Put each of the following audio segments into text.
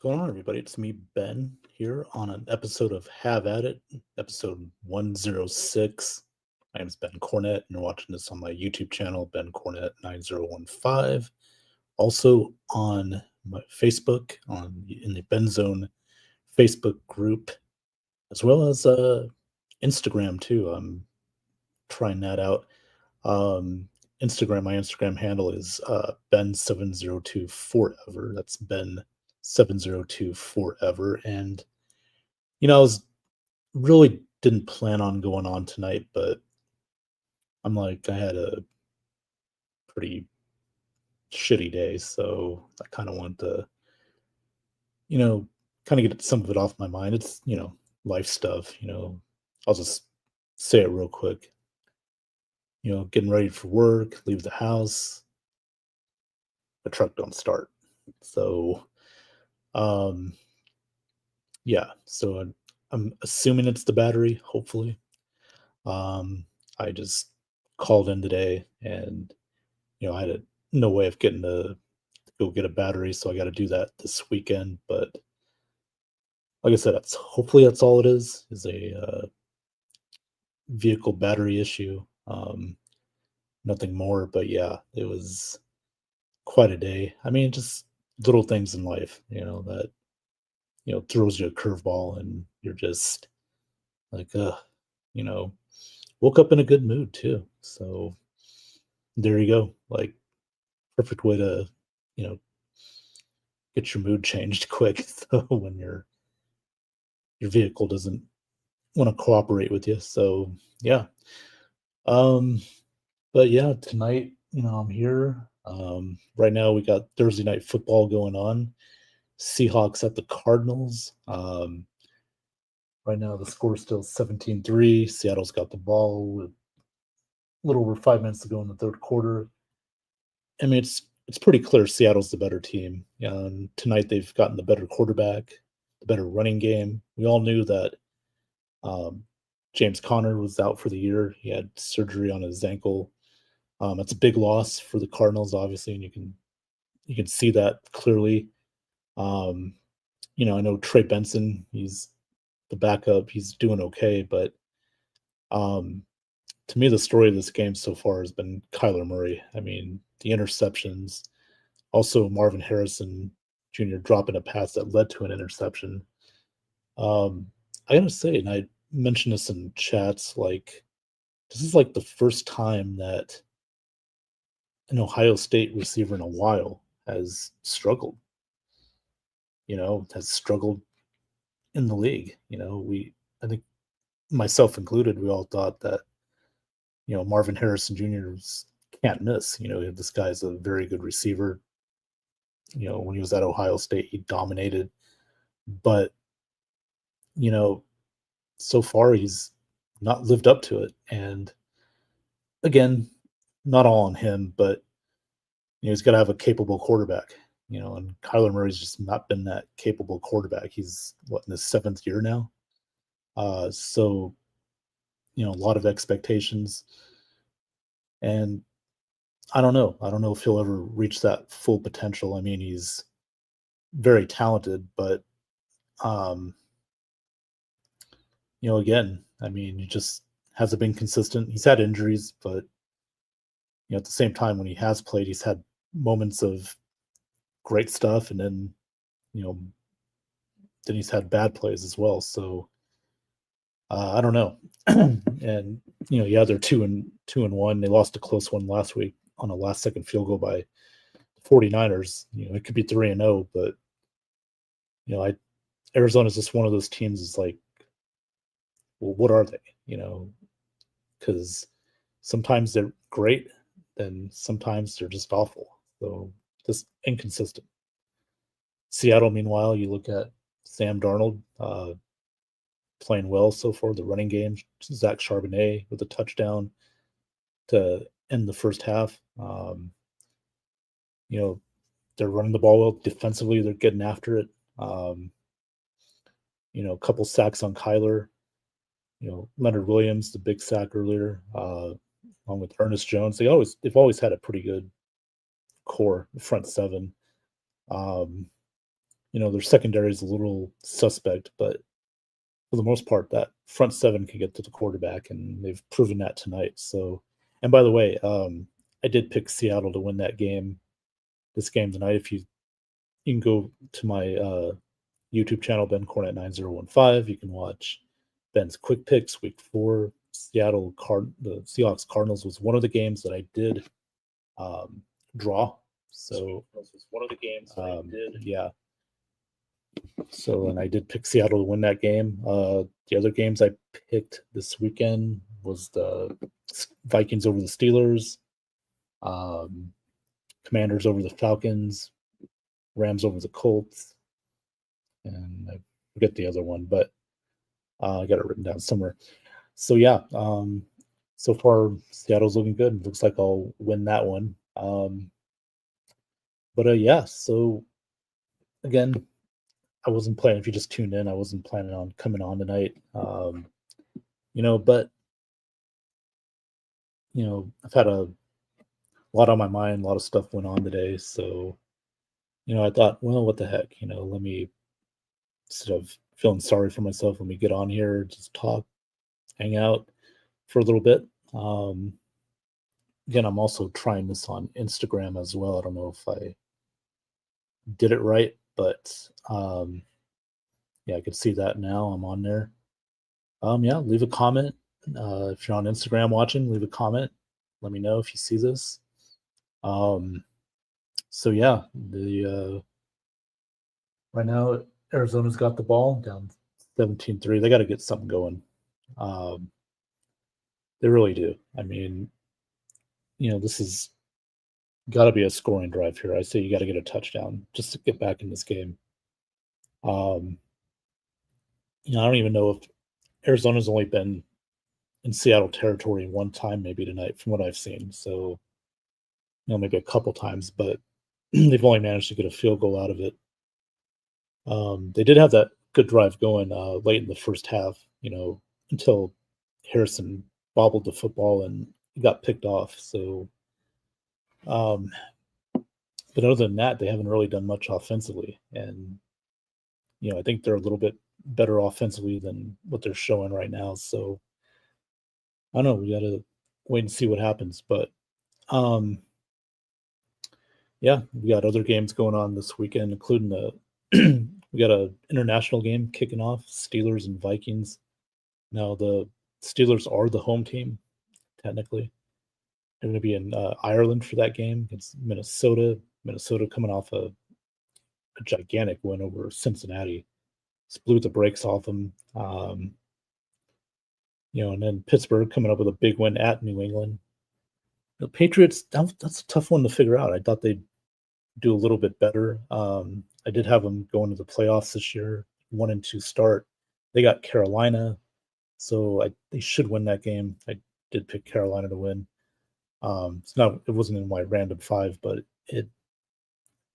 Going on, everybody? It's me, Ben, here on an episode of Have At It, episode 106. My name is Ben Cornett, and you're watching this on my YouTube channel, Ben Cornett 9015. Also on my Facebook, in the Ben Zone Facebook group, as well as Instagram too. I'm trying that out. Um, my Instagram handle is Ben702 Forever. That's Ben702 Forever. And, I was really didn't plan on going on tonight, but I'm like, I had a pretty shitty day. So I kind of want to, you know, kind of get some of it off my mind. It's, life stuff. I'll just say it real quick. Getting ready for work, leave the house, the truck don't start. So, um, yeah. So I'm assuming it's the battery. Hopefully, um, I just called in today, and I had no way of getting to go get a battery, so I got to do that this weekend. But like I said, that's hopefully that's all it is a vehicle battery issue. Nothing more. But yeah, it was quite a day. I mean, just little things in life, that throws you a curveball and you're just like, you know, woke up in a good mood too. So there you go. Like perfect way to, you know, get your mood changed quick. So when your vehicle doesn't want to cooperate with you. So yeah. Um, but yeah, tonight, I'm here. Right now we got Thursday night football going on. Seahawks at the Cardinals. Right now the score is still 17-3. Seattle's got the ball with a little over 5 minutes to go in the third quarter. I mean, it's pretty clear Seattle's the better team. Tonight they've gotten the better quarterback, the better running game. We all knew that um, James Conner was out for the year. He had surgery on his ankle. It's a big loss for the Cardinals, obviously, and you can see that clearly. Um, I know Trey Benson. He's the backup. He's doing okay, but um, to me, the story of this game so far has been Kyler Murray. I mean, the interceptions, also Marvin Harrison Jr. dropping a pass that led to an interception. I gotta say, and I mentioned this in chats, like this is like the first time that an Ohio State receiver in a while has struggled. Has struggled in the league. I think myself included, we all thought that Marvin Harrison Jr. Can't miss. This guy's a very good receiver. When he was at Ohio State, he dominated. But, you know, so far he's not lived up to it. And again, not all on him, but he's got to have a capable quarterback. And Kyler Murray's just not been that capable quarterback. He's in his seventh year now. So a lot of expectations, and I don't know. I don't know if he'll ever reach that full potential. I mean, he's very talented, but um, again, I mean, he just hasn't been consistent. He's had injuries, but at the same time, when he has played, he's had moments of great stuff, and you know, then he's had bad plays as well. So I don't know. And yeah, they're 2-1. They lost a close one last week on a last second field goal by 49ers. It could be 3-0, but I Arizona's just one of those teams is like, well, what are they? Because sometimes they're great, then sometimes they're just awful. So just inconsistent. Seattle, meanwhile, you look at Sam Darnold playing well so far. The running game, Zach Charbonnet with a touchdown to end the first half. They're running the ball well defensively. They're getting after it. A couple sacks on Kyler. Leonard Williams, the big sack earlier, along with Ernest Jones. They've always had a pretty good core front seven. their secondary is a little suspect, but for the most part, that front seven can get to the quarterback, and they've proven that tonight. So, and by the way, I did pick Seattle to win this game tonight. If you can go to my YouTube channel, Ben Cornet 9015. You can watch Ben's quick picks, week 4. The Seahawks Cardinals was one of the games that I did draw. So this was one of the games that I did. Yeah. So, and I did pick Seattle to win that game. The other games I picked this weekend was the Vikings over the Steelers, Commanders over the Falcons, Rams over the Colts, and I forget the other one, but I got it written down somewhere. So yeah, so far Seattle's looking good. It looks like I'll win that one. But yeah, so again, I wasn't planning. If you just tuned in, I wasn't planning on coming on tonight. But I've had a lot on my mind. A lot of stuff went on today, so I thought, well, what the heck, let me, instead of feeling sorry for myself, let me get on here, just talk, hang out for a little bit. Again, I'm also trying this on Instagram as well. I don't know if I did it right, but yeah, I can see that now. I'm on there. Yeah, leave a comment. If you're on Instagram watching, leave a comment. Let me know if you see this. So yeah, right now Arizona's got the ball down 17-3. They got to get something going. They really do. I mean, this is got to be a scoring drive here. I say you got to get a touchdown just to get back in this game. I don't even know if Arizona's only been in Seattle territory one time, maybe tonight, from what I've seen. So, maybe a couple times, but they've only managed to get a field goal out of it. They did have that good drive going late in the first half, until Harrison bobbled the football and got picked off. So, but other than that, they haven't really done much offensively. And, I think they're a little bit better offensively than what they're showing right now. So, I don't know. We got to wait and see what happens. But, yeah, we got other games going on this weekend, including we got an international game kicking off, Steelers and Vikings. Now, the Steelers are the home team, technically. They're going to be in Ireland for that game against Minnesota. Minnesota coming off a gigantic win over Cincinnati. Just blew the brakes off them. And then Pittsburgh coming up with a big win at New England. The Patriots, that's a tough one to figure out. I thought they'd do a little bit better. I did have them going to the playoffs this year, 1-2 start. They got Carolina, so they should win that game. I did pick Carolina to win. It wasn't in my random 5, but it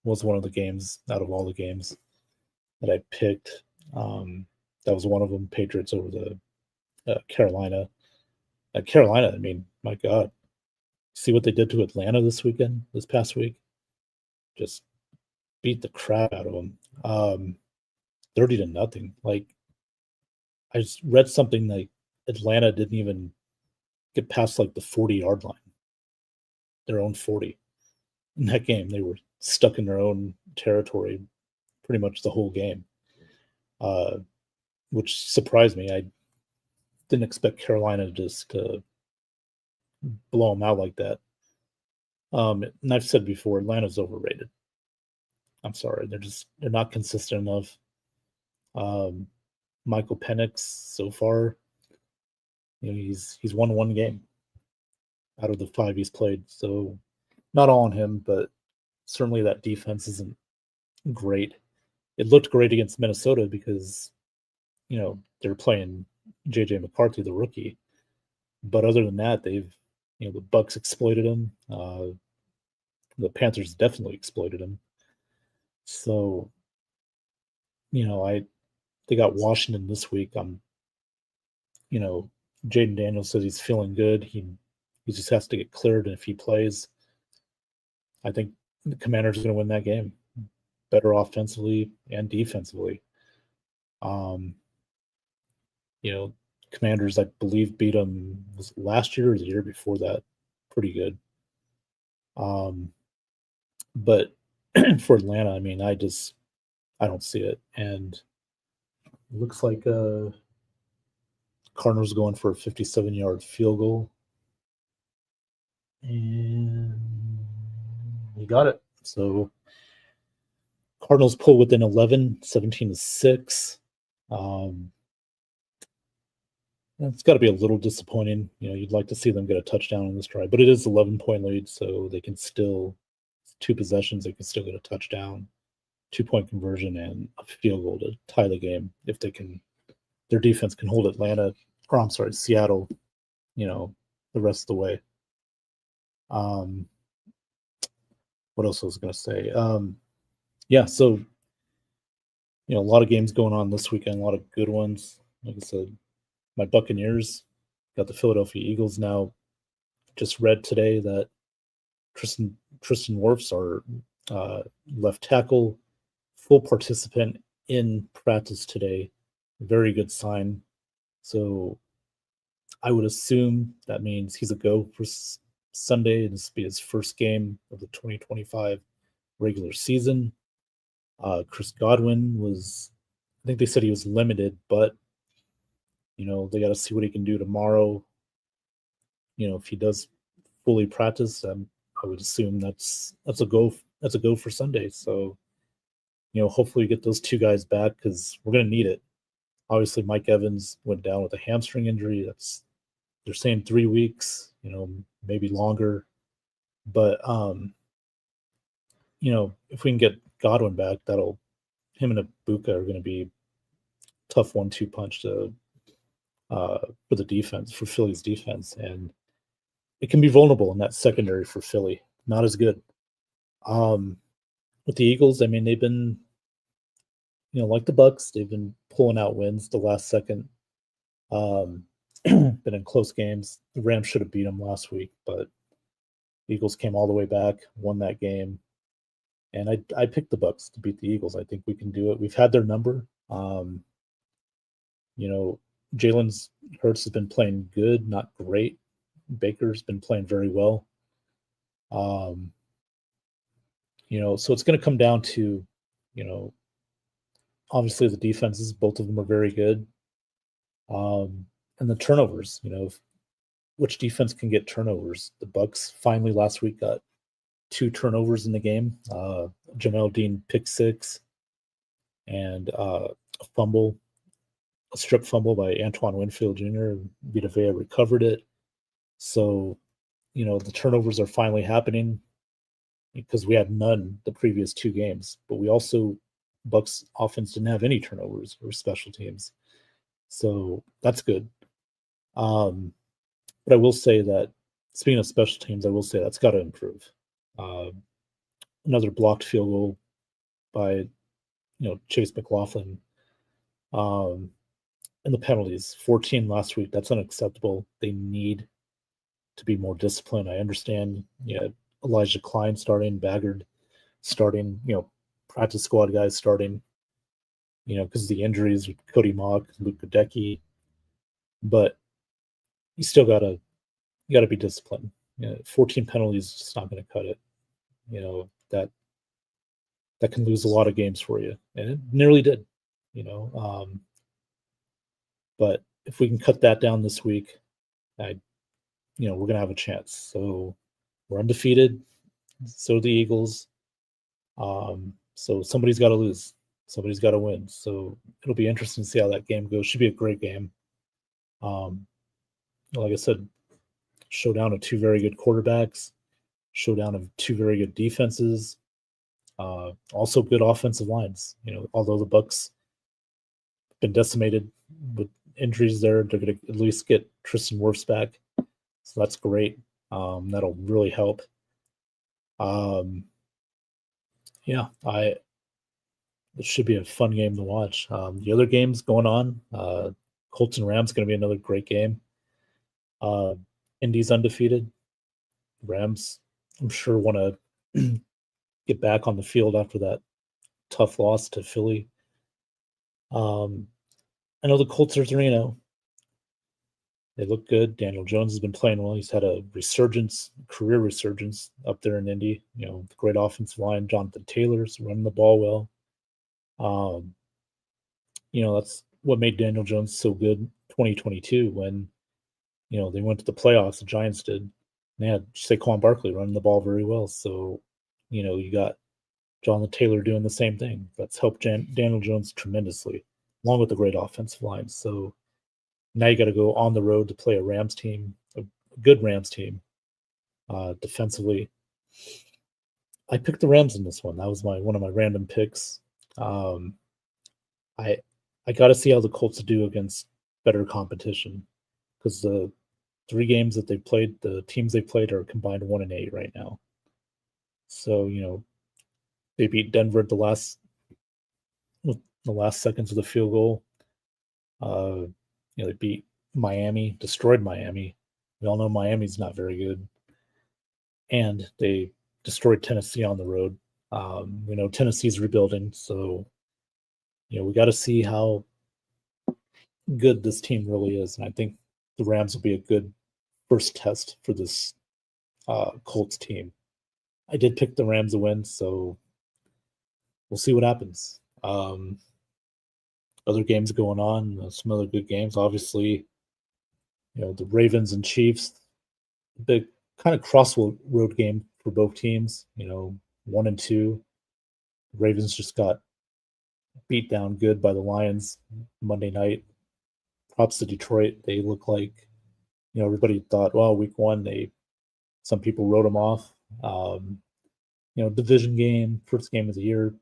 was one of the games out of all the games that I picked. That was one of them, Patriots over the Carolina. Carolina, I mean, my God. See what they did to Atlanta this past week? Just beat the crap out of them. 30-0. Like, I just read something like Atlanta didn't even get past like the 40-yard line, their own 40. In that game, they were stuck in their own territory pretty much the whole game, which surprised me. I didn't expect Carolina just to blow them out like that. And I've said before, Atlanta's overrated. I'm sorry, they're not consistent enough. Michael Penix so far, he's won one game out of the 5 he's played, so not all on him, but certainly that defense isn't great. It looked great against Minnesota because they're playing JJ McCarthy, the rookie, but other than that, the Bucs exploited him. The Panthers definitely exploited him. So, they got Washington this week. Jaden Daniels says he's feeling good. He just has to get cleared, and if he plays, I think the Commanders are going to win that game. better offensively and defensively. Commanders, I believe, beat them last year or the year before that. Pretty good. But for Atlanta, I mean, I don't see it. And it looks like Cardinals going for a 57-yard field goal. And he got it. So Cardinals pull within 11, 17-6. It's got to be a little disappointing. You'd like to see them get a touchdown on this drive, but it is 11-point lead, so they can still, 2 possessions, they can still get a touchdown, 2-point conversion, and a field goal to tie the game if their defense can hold Seattle, the rest of the way. What else was I going to say? So, a lot of games going on this weekend, a lot of good ones. Like I said, my Buccaneers got the Philadelphia Eagles now. Just read today that Tristan Wirfs, our left tackle, full participant in practice today. Very good sign. So I would assume that means he's a go for Sunday. This will be his first game of the 2025 regular season. Chris Godwin I think they said he was limited, but they got to see what he can do tomorrow. If he does fully practice, I would assume that's a go. That's a go for Sunday. So, hopefully we get those 2 guys back because we're going to need it. Obviously, Mike Evans went down with a hamstring injury. They're saying 3 weeks, maybe longer. But if we can get Godwin back, him and Ibuka are going to be tough 1-2 punch for the defense, for Philly's defense, and it can be vulnerable in that secondary for Philly. Not as good. With the Eagles, I mean, they've been, like the Bucks, they've been pulling out wins the last second. Been in close games. The Rams should have beat them last week, but the Eagles came all the way back, won that game. And I picked the Bucks to beat the Eagles. I think we can do it. We've had their number. Jalen Hurts has been playing good, not great. Baker's been playing very well. So it's going to come down to, obviously the defenses, both of them are very good. And the turnovers, which defense can get turnovers? The Bucks finally last week got 2 turnovers in the game. Jamel Dean pick 6 and a strip fumble by Antoine Winfield Jr. Vita Vea recovered it. So, the turnovers are finally happening because we had none the previous 2 games. But we also, Bucks offense didn't have any turnovers or special teams. So that's good. But I will say that, speaking of special teams, I will say that's got to improve. Another blocked field goal by, Chase McLaughlin. And the penalties, 14 last week, that's unacceptable. They need to be more disciplined. I understand, Elijah Klein starting, Baggard starting, practice squad guys starting, because of the injuries with Cody Mock, Luke Gadecki. But you still gotta be disciplined. 14 penalties is just not going to cut it. That can lose a lot of games for you, and it nearly did. But if we can cut that down this week, we're going to have a chance. So we're undefeated. So are the Eagles. So somebody's got to lose. Somebody's got to win. So it'll be interesting to see how that game goes. Should be a great game. Like I said, showdown of 2 very good quarterbacks, showdown of 2 very good defenses, also good offensive lines. Although the Bucks been decimated with injuries there, they're going to at least get Tristan Wirfs back. So that's great. That'll really help. It should be a fun game to watch. The other games going on, Colts and Rams going to be another great game. Indy's undefeated. Rams, I'm sure, want to get back on the field after that tough loss to Philly. I know the Colts are 3-0. They look good. Daniel Jones has been playing well. He's had a career resurgence up there in Indy. The great offensive line. Jonathan Taylor's running the ball well. That's what made Daniel Jones so good 2022 when, they went to the playoffs, the Giants did. They had Saquon Barkley running the ball very well. So, you got Jonathan Taylor doing the same thing. That's helped Daniel Jones tremendously, along with the great offensive line. So now you got to go on the road to play a Rams team, a good Rams team, defensively. I picked the Rams in this one. That was one of my random picks. I got to see how the Colts do against better competition because the 3 games that they played, the teams they played are combined 1-8 right now. So they beat Denver at the last seconds of the field goal. They beat Miami, destroyed Miami. We all know Miami's not very good, and they destroyed Tennessee on the road. We know Tennessee's rebuilding, so we got to see how good this team really is, and I think the Rams will be a good first test for this Colts team. I did pick the Rams to win, so we'll see what happens. Other games going on, some other good games. Obviously, the Ravens and Chiefs, big kind of crossroad game for both teams. 1 and 2. Ravens just got beat down good by the Lions Monday night. Props to Detroit. They look like, everybody thought, well, week 1, some people wrote them off. Division game, first game of the year.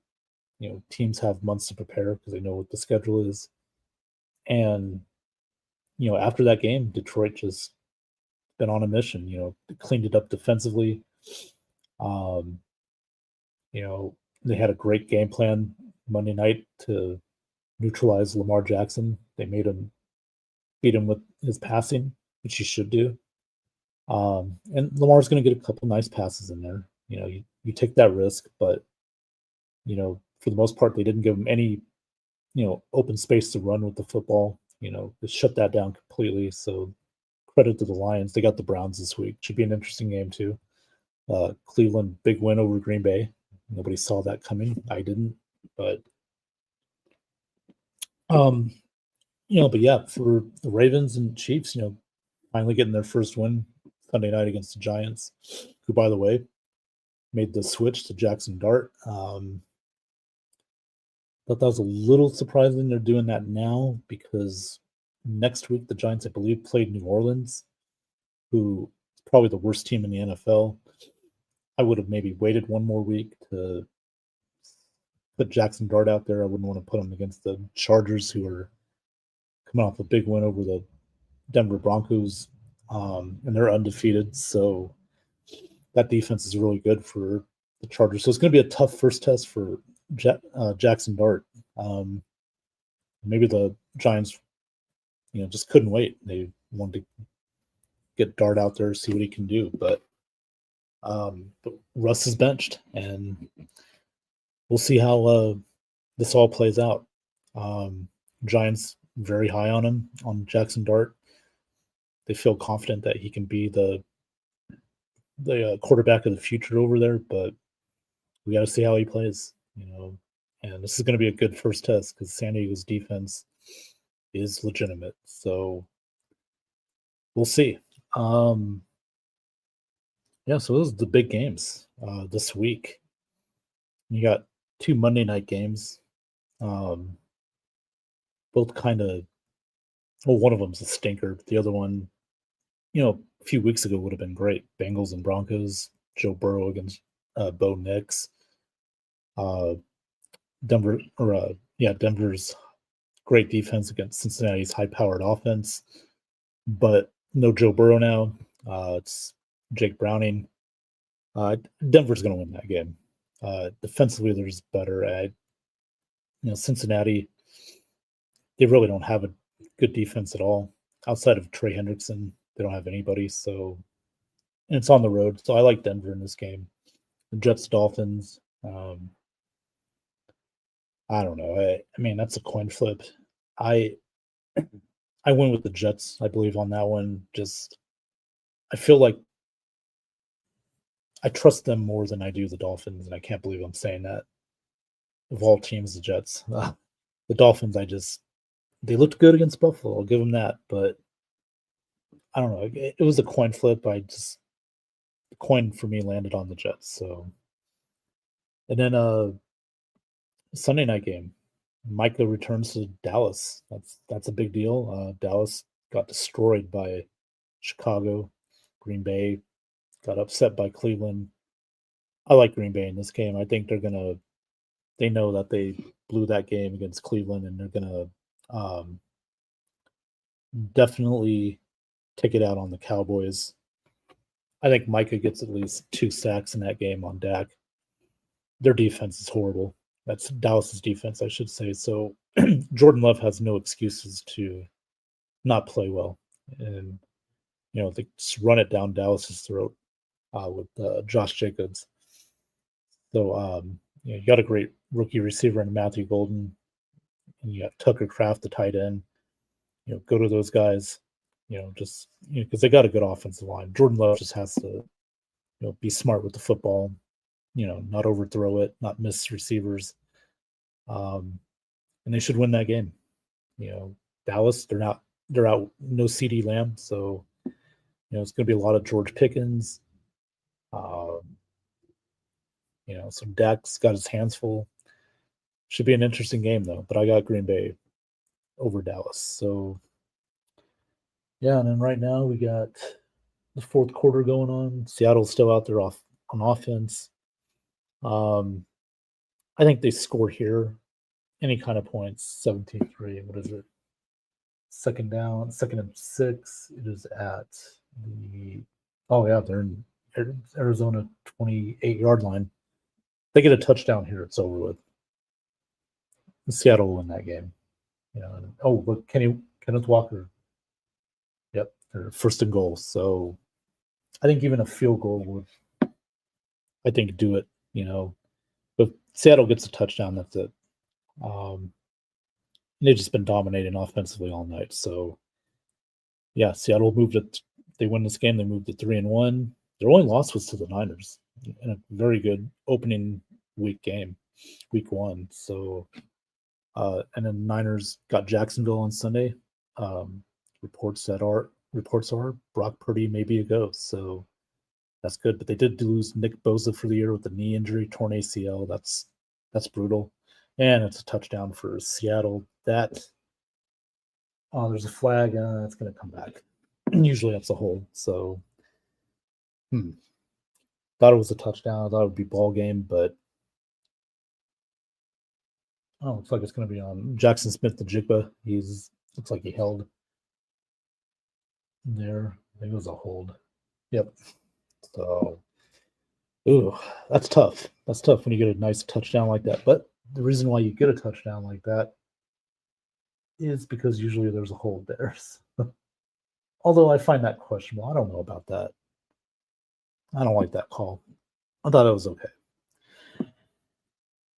Teams have months to prepare because they know what the schedule is. And, after that game, Detroit just been on a mission, cleaned it up defensively. They had a great game plan Monday night to neutralize Lamar Jackson. They made him beat him with his passing, which he should do. And Lamar's going to get a couple nice passes in there. You take that risk, but, for the most part, they didn't give him any, open space to run with the football. They shut that down completely. So credit to the Lions. They got the Browns this week. Should be an interesting game too. Cleveland, big win over Green Bay. Nobody saw that coming. I didn't, but but yeah, for the Ravens and Chiefs, finally getting their first win Sunday night against the Giants, who, by the way, made the switch to Jackson Dart. Thought that was a little surprising they're doing that now because next week the Giants, I believe, played New Orleans, who is probably the worst team in the NFL. I would have maybe waited one more week to put Jackson Dart out there. I wouldn't want to put him against the Chargers, who are coming off a big win over the Denver Broncos, and they're undefeated. So that defense is really good for the Chargers. So it's going to be a tough first test for Jackson Dart. Maybe the Giants, just couldn't wait. They wanted to get Dart out there, see what he can do. But Russ is benched, and we'll see how this all plays out. Giants very high on him, on Jackson Dart. They feel confident that he can be the quarterback of the future over there, but we got to see how he plays, and this is going to be a good first test because San Diego's defense is legitimate. So we'll see. Yeah, so those are the big games this week. You got 2 Monday night games. Both kind of, one of them's a stinker, but the other one, a few weeks ago would have been great. Bengals and Broncos, Joe Burrow against Bo Nix. Denver's great defense against Cincinnati's high-powered offense, but no Joe Burrow now. It's Jake Browning. Denver's going to win that game. Defensively, they're just better. Cincinnati, they really don't have a good defense at all. Outside of Trey Hendrickson, they don't have anybody. So, and it's on the road. So I like Denver in this game. The Jets, Dolphins. I don't know. I mean, that's a coin flip. I I went with the Jets, I believe, on that one. Just I feel like I trust them more than I do the Dolphins, and I can't believe I'm saying that. Of all teams, the Jets. The Dolphins, they looked good against Buffalo. I'll give them that, but I don't know. It was a coin flip. The coin for me landed on the Jets. So, and then Sunday night game, Micah returns to Dallas. That's a big deal. Dallas got destroyed by Chicago. Green Bay got upset by Cleveland. I like Green Bay in this game. I think they know that they blew that game against Cleveland, and they're gonna definitely take it out on the Cowboys. I think Micah gets at least 2 sacks in that game on Dak. Their defense is horrible. That's Dallas's defense, I should say. So Jordan Love has no excuses to not play well, and they just run it down Dallas's throat with Josh Jacobs. So you got a great rookie receiver in Matthew Golden, and you got Tucker Kraft, the tight end. Go to those guys. Just because they got a good offensive line. Jordan Love just has to be smart with the football. Not overthrow it, not miss receivers. And they should win that game. Dallas, they're out no CeeDee Lamb, so it's going to be a lot of George Pickens. So Dak's got his hands full. Should be an interesting game though, but I got Green Bay over Dallas. So yeah, and then right now we got the fourth quarter going on. Seattle's still out there on offense. I think they score here. Any kind of points, 17-3. What is it? Second down, second and 6. It is at they're in Arizona 28-yard line. They get a touchdown here, it's over with. Seattle will win that game. Look, Kenneth Walker. Yep, they're first and goal. So I think even a field goal would, I think, do it. But Seattle gets a touchdown, that's it. They've just been dominating offensively all night. So yeah, Seattle moved it. They win this game. They moved to 3-1. Their only loss was to the Niners in a very good opening week game, week 1. So, and then Niners got Jacksonville on Sunday. Reports are Brock Purdy may be a go. So that's good. But they did lose Nick Bosa for the year with the knee injury, torn ACL. That's brutal. And it's a touchdown for Seattle. There's a flag. It's going to come back. Usually that's a hold. So, thought it was a touchdown. I thought it would be ball game, but looks like it's going to be on Jackson Smith-Njigba. Looks like he held there. I think it was a hold. Yep. So, that's tough. That's tough when you get a nice touchdown like that. But the reason why you get a touchdown like that is because usually there's a hold there. Although I find that questionable. I don't know about that. I don't like that call. I thought it was okay.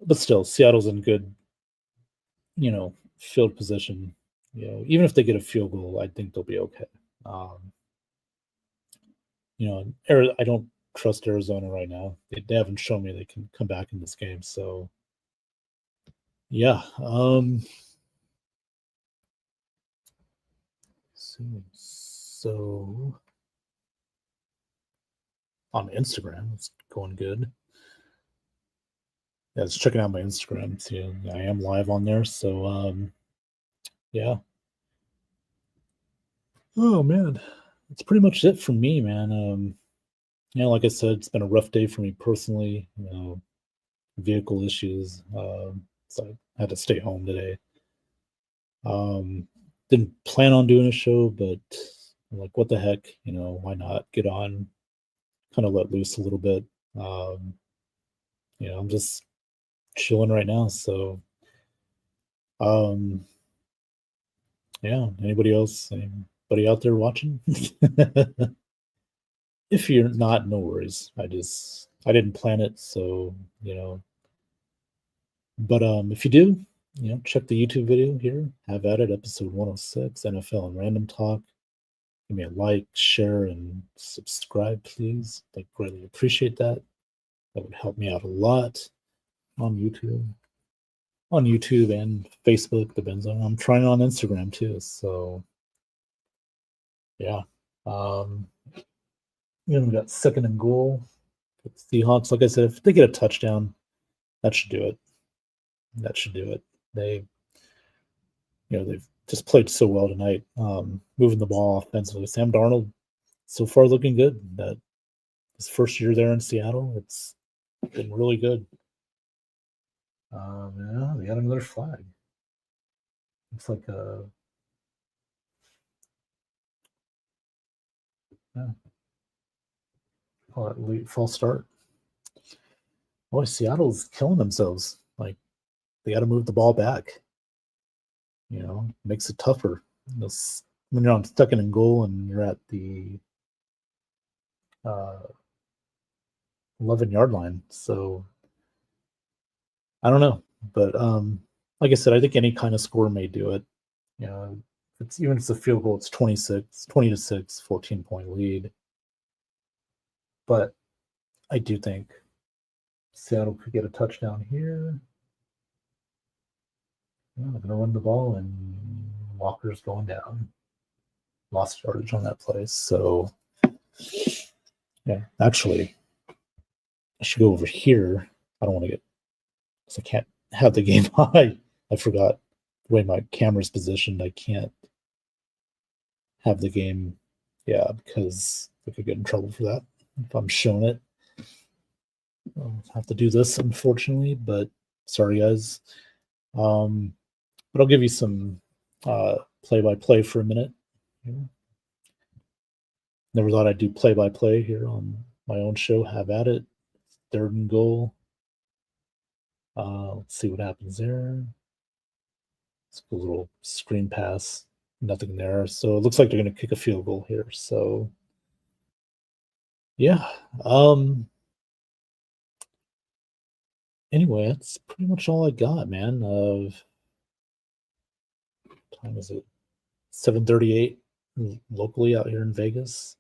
But still, Seattle's in good, field position. Even if they get a field goal, I think they'll be okay. I don't trust Arizona right now. They haven't shown me they can come back in this game. So, yeah. So on Instagram, it's going good. Yeah, just checking out my Instagram. See, I am live on there. So, yeah. Oh man, that's pretty much it for me, man. Like I said, it's been a rough day for me personally. Vehicle issues. So I had to stay home today. Didn't plan on doing a show, but I'm like, what the heck? Why not get on? Kind of let loose a little bit. I'm just chilling right now. So, yeah. Anybody else? Anybody out there watching? If you're not, no worries. I didn't plan it, so But if you do, check the YouTube video here. Have at it, episode 106, NFL and Random Talk. Give me a like, share, and subscribe, please. I greatly appreciate that. That would help me out a lot on YouTube. On YouTube and Facebook, depends on. I'm trying on Instagram too, so yeah. We got second and goal. Seahawks, like I said, if they get a touchdown, that should do it. That should do it. They've just played so well tonight, moving the ball offensively. Sam Darnold, so far looking good. That his first year there in Seattle, it's been really good. Yeah, they got another flag. Looks like late false start. Boy, Seattle's killing themselves. Like, they got to move the ball back. Makes it tougher. When you're on second and goal and you're at the 11-yard line. So I don't know, but like I said, I think any kind of score may do it. Even if it's a field goal, it's 20 to 6, 14-point lead. But I do think Seattle could get a touchdown here. They're going to run the ball, and Walker's going down. Lost yardage on that play. So, yeah, actually, I should go over here. I don't want to because I can't have the game high. I forgot the way my camera's positioned. I can't have the game, because I could get in trouble for that if I'm showing it. I'll have to do this, unfortunately, but sorry, guys. But I'll give you some play-by-play for a minute. Never thought I'd do play-by-play here on my own show. Have at it. Third and goal. Let's see what happens there. It's a little screen pass. Nothing there. So it looks like they're going to kick a field goal here. So, yeah. Anyway, that's pretty much all I got, man. Time is it? 7:38 locally out here in Vegas.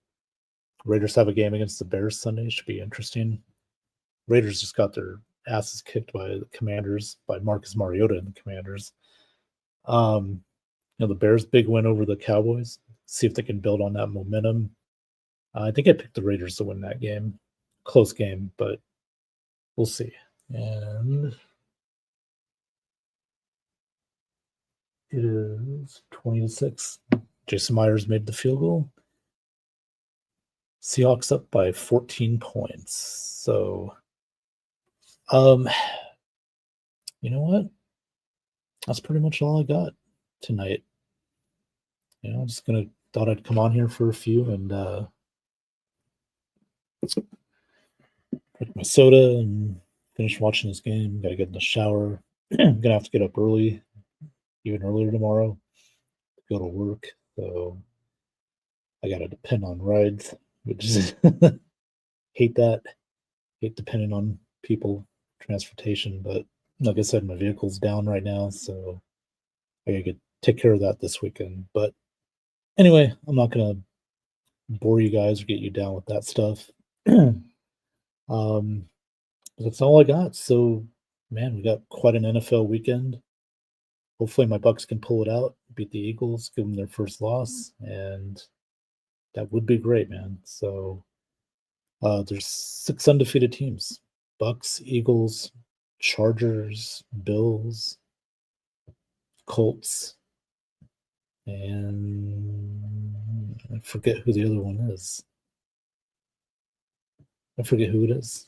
Raiders have a game against the Bears Sunday. Should be interesting. Raiders just got their asses kicked by the Commanders, by Marcus Mariota and the Commanders. The Bears' big win over the Cowboys. See if they can build on that momentum. I think I picked the Raiders to win that game. Close game, but we'll see. And it is 20-6. Jason Myers made the field goal. Seahawks up by 14 points. So, you know what? That's pretty much all I got tonight. I'm just thought I'd come on here for a few and drink my soda and finish watching this game. Gotta get in the shower. I'm gonna have to get up early, even earlier tomorrow, to go to work. So I gotta depend on rides, which is hate that. Hate depending on people, transportation, but like I said, my vehicle's down right now, so I gotta take care of that this weekend. But anyway, I'm not gonna bore you guys or get you down with that stuff. That's all I got. So, man, we got quite an NFL weekend. Hopefully, my Bucks can pull it out, beat the Eagles, give them their first loss, and that would be great, man. So, there's 6 undefeated teams: Bucks, Eagles, Chargers, Bills, Colts, and I forget who the other one is. I forget who it is.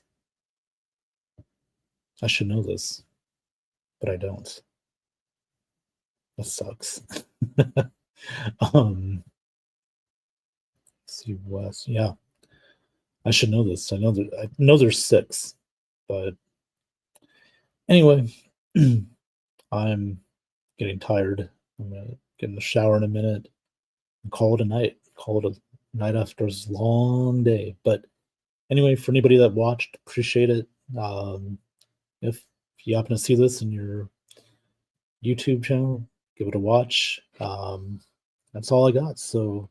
I should know this, but I don't. That sucks. See West. Yeah, I should know this. I know there's 6, but anyway, I'm getting tired. I'm gonna get in the shower in a minute and call it a night. Call it a night after this long day. But anyway, for anybody that watched, appreciate it. If if you happen to see this in your YouTube channel, give it a watch. That's all I got. So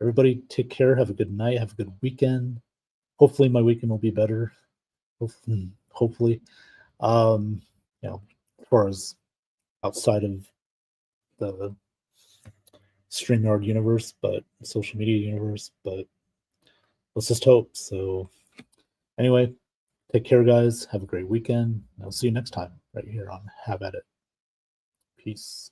everybody take care. Have a good night. Have a good weekend. Hopefully my weekend will be better. Hopefully. As far as outside of the StreamYard universe, but social media universe, but let's just hope. So anyway, take care, guys. Have a great weekend. I'll see you next time right here on Have At It. Peace.